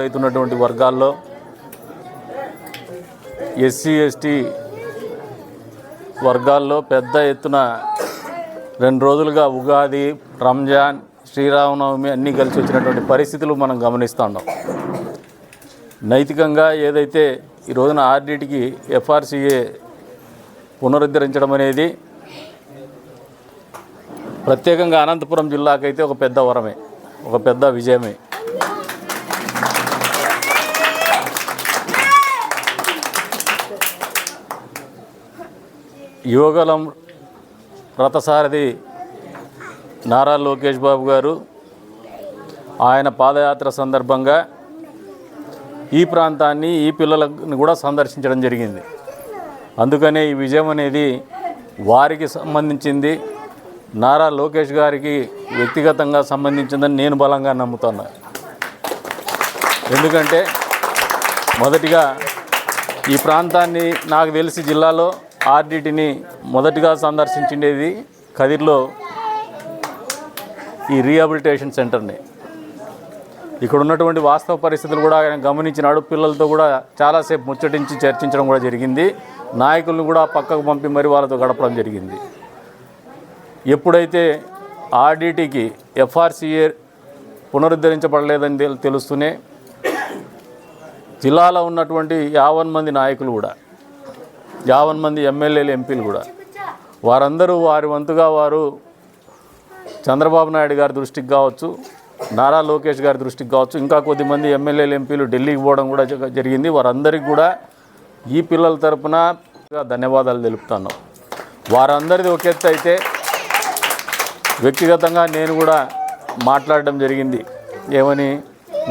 అవుతున్నటువంటి వర్గాల్లో SC ST వర్గాల్లో పెద్ద ఎత్తున 2 రోజులుగా ఉగాది, రంజాన్, శ్రీరామనవమి అన్నీ కలిసి వచ్చినటువంటి పరిస్థితులు మనం గమనిస్తున్నాం. నైతికంగా ఏదైతే ఈ రోజున ఆర్డీటీకి ఎఫ్ఆర్సీఏ పునరుద్ధరించడం అనేది ప్రత్యేకంగా అనంతపురం జిల్లాకైతే ఒక పెద్ద వరమే, ఒక పెద్ద విజయమే. యువగలం రథసారథి నారా లోకేష్ బాబు గారు ఆయన పాదయాత్ర సందర్భంగా ఈ ప్రాంతాన్ని, ఈ పిల్లలను కూడా సందర్శించడం జరిగింది. అందుకనే ఈ విజయం అనేది వారికి సంబంధించింది, నారా లోకేష్ గారికి వ్యక్తిగతంగా సంబంధించిందని నేను బలంగా నమ్ముతున్నా. ఎందుకంటే మొదటిగా ఈ ప్రాంతాన్ని నాకు తెలిసి జిల్లాలో ఆర్డీటీని మొదటిగా సందర్శించిండేది కదిర్లో ఈ రీహాబిలిటేషన్ సెంటర్ని. ఇక్కడ ఉన్నటువంటి వాస్తవ పరిస్థితులు కూడా ఆయన గమనించినాడు. పిల్లలతో కూడా చాలాసేపు ముచ్చటించి చర్చించడం కూడా జరిగింది. నాయకులను కూడా పక్కకు పంపి మరి వాళ్ళతో గడపడం జరిగింది. ఎప్పుడైతే ఆర్డీటీకి ఎఫ్ఆర్సీఏ పునరుద్ధరించబడలేదని తెలుస్తూనే జిల్లాలో ఉన్నటువంటి 50 మంది నాయకులు కూడా, 50 మంది ఎమ్మెల్యేలు, ఎంపీలు కూడా వారందరూ వారి వంతుగా వారు చంద్రబాబు నాయుడు గారి దృష్టికి కావచ్చు, నారా లోకేష్ గారి దృష్టికి కావచ్చు, ఇంకా కొద్దిమంది ఎమ్మెల్యేలు, ఎంపీలు ఢిల్లీకి పోవడం కూడా జరిగింది. వారందరికీ కూడా ఈ పిల్లల తరపున ధన్యవాదాలు తెలుపుతున్నాం. వారందరిది ఒక ఎత్తు అయితే వ్యక్తిగతంగా నేను కూడా మాట్లాడడం జరిగింది. ఏమని,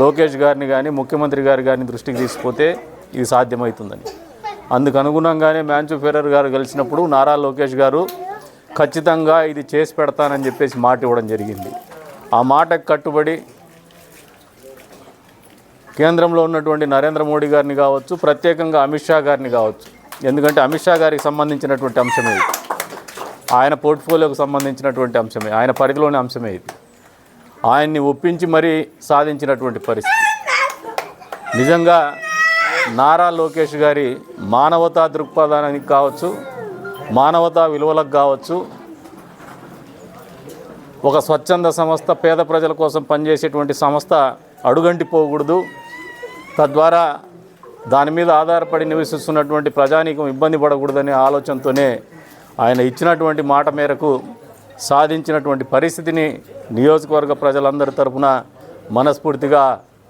లోకేష్ గారిని కానీ ముఖ్యమంత్రి గారి గారిని దృష్టికి తీసుకుపోతే ఇది సాధ్యమవుతుందని. అందుకు అనుగుణంగానే మ్యాన్చు ఫెర్రర్ గారు కలిసినప్పుడు నారా లోకేష్ గారు ఖచ్చితంగా ఇది చేసి పెడతానని చెప్పేసి మాట ఇవ్వడం జరిగింది. ఆ మాటకు కట్టుబడి కేంద్రంలో ఉన్నటువంటి నరేంద్ర మోడీ గారిని కావచ్చు, ప్రత్యేకంగా అమిత్ షా గారిని కావచ్చు, ఎందుకంటే అమిత్ షా గారికి సంబంధించినటువంటి అంశమే ఇది, ఆయన పోర్ట్ఫోలియోకి సంబంధించినటువంటి అంశమే, ఆయన పరిధిలోని అంశమే ఇది. ఆయన్ని ఒప్పించి మరీ సాధించినటువంటి పరిస్థితి. నిజంగా నారా లోకేష్ గారి మానవతా దృక్పథానికి కావచ్చు, మానవతా విలువలకు కావచ్చు, ఒక స్వచ్ఛంద సంస్థ, పేద ప్రజల కోసం పనిచేసేటువంటి సంస్థ అడుగంటిపోకూడదు, తద్వారా దాని మీద ఆధారపడి నివసిస్తున్నటువంటి ప్రజానీకం ఇబ్బంది పడకూడదనే ఆలోచనతోనే ఆయన ఇచ్చినటువంటి మాట మేరకు సాధించినటువంటి పరిస్థితిని నియోజకవర్గ ప్రజలందరి తరపున మనస్ఫూర్తిగా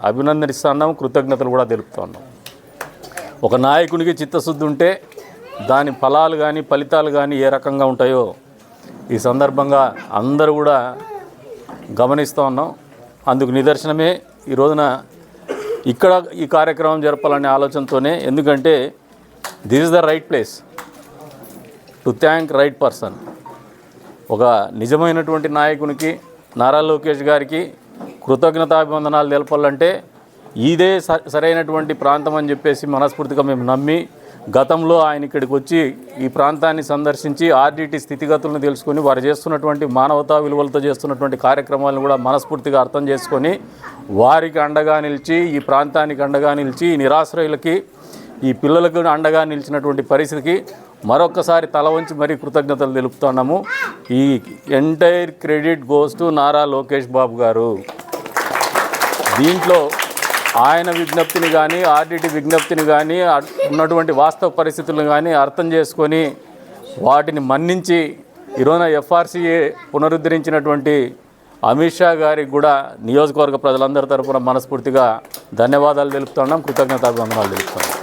అభినందిస్తున్నాం, కృతజ్ఞతలు కూడా తెలుపుతున్నాం. ఒక నాయకునికి చిత్తశుద్ధి ఉంటే దాని ఫలాలు కానీ ఫలితాలు కానీ ఏ రకంగా ఉంటాయో ఈ సందర్భంగా అందరూ కూడా గమనిస్తూ ఉన్నాం. అందుకు నిదర్శనమే ఈ రోజున ఇక్కడ ఈ కార్యక్రమం జరపాలనే ఆలోచనతోనే. ఎందుకంటే this is the right place to thank right person. ఒక నిజమైనటువంటి నాయకునికి, నారా లోకేష్ గారికి కృతజ్ఞతాభివందనాలు తెలపాలంటే ఇదే సరైనటువంటి ప్రాంతం అని చెప్పేసి మనస్ఫూర్తిగా మేము నమ్మి, గతంలో ఆయన ఇక్కడికి వచ్చి ఈ ప్రాంతాన్ని సందర్శించి ఆర్డీటీ స్థితిగతులను తెలుసుకొని వారు చేస్తున్నటువంటి మానవతా విలువలతో చేస్తున్నటువంటి కార్యక్రమాలను కూడా మనస్ఫూర్తిగా అర్థం చేసుకొని వారికి అండగా నిలిచి, ఈ ప్రాంతానికి అండగా నిలిచి, ఈ నిరాశ్రయులకి, ఈ పిల్లలకు అండగా నిలిచినటువంటి పరిస్థితికి మరొక్కసారి తల వంచి మరీ కృతజ్ఞతలు తెలుపుతున్నాము. ఈ entire credit goes to Nara Lokesh Babu garu. దీంట్లో ఆయన విజ్ఞప్తిని కానీ, ఆర్డీటీ విజ్ఞప్తిని కానీ, ఉన్నటువంటి వాస్తవ పరిస్థితులను కానీ అర్థం చేసుకొని వాటిని మన్నించి ఈరోజున ఎఫ్ఆర్సీఏ పునరుద్ధరించినటువంటి అమిత్ షా గారికి కూడా నియోజకవర్గ ప్రజలందరి తరపున మనస్ఫూర్తిగా ధన్యవాదాలు తెలుపుతున్నాం, కృతజ్ఞతాభివందనాలు తెలుపుతున్నాం.